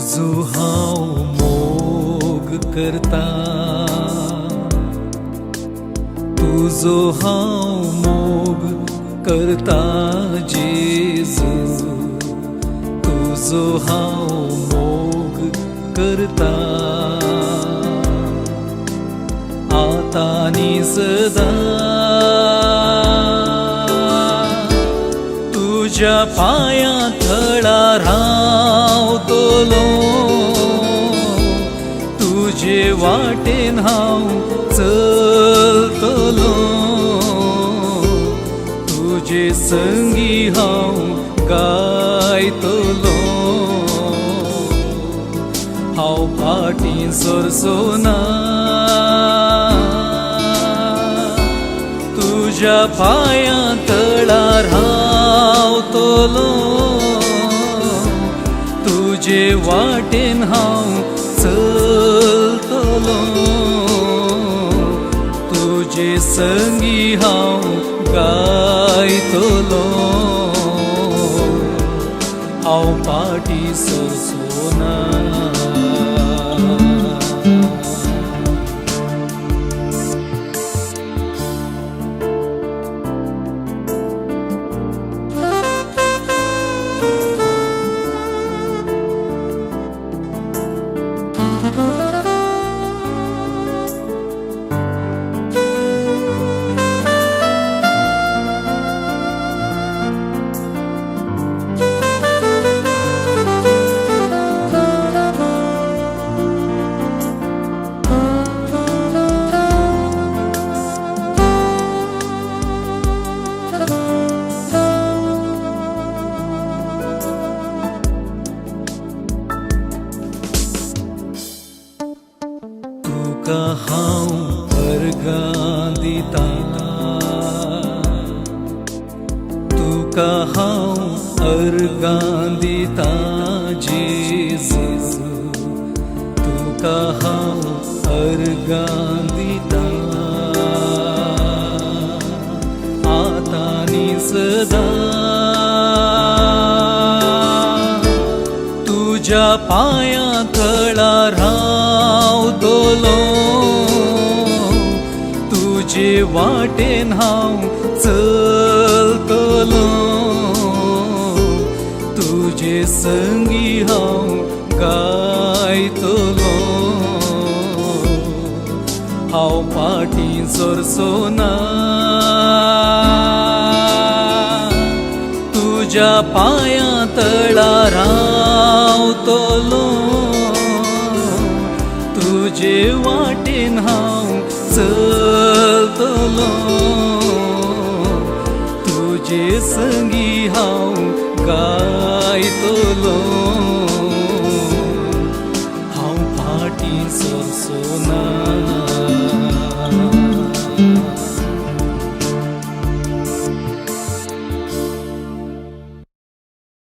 तुझो हांव मोग करता, तुझो हांव मोग करता जेजू, तुझो हांव मोग करता आता आनी सदा। तुझ्या पायां थळार रावतलो, तुझे वाटेन हांव चलतलो, तुझे संगी हांव गायतलो। हांव फाटीं सरसोना, तुझ्या पायां तळार रावतलो, तुझे वाटेन हांव चलतलो, तुझे संगी हांव गायतलो। हांव फाटीं सरसोना। तुका हांव अर्गां दिता, तुका हांव अर्गां दिता जेजू, तुका हांव अर्गां दिता आता आनी सदा। तुझ्या पायां थळार रावतलो, तुझे वाटेन हांव चलतलो, तुझे संगी हांव गायतलो। हांव फाटीं सरसोना, तुझ्या पायां तळार रावतलो, तुझे वाटेन हांव चलतलो, तुझे संगी हांव गायतलो। हांव फाटीं सरसोना।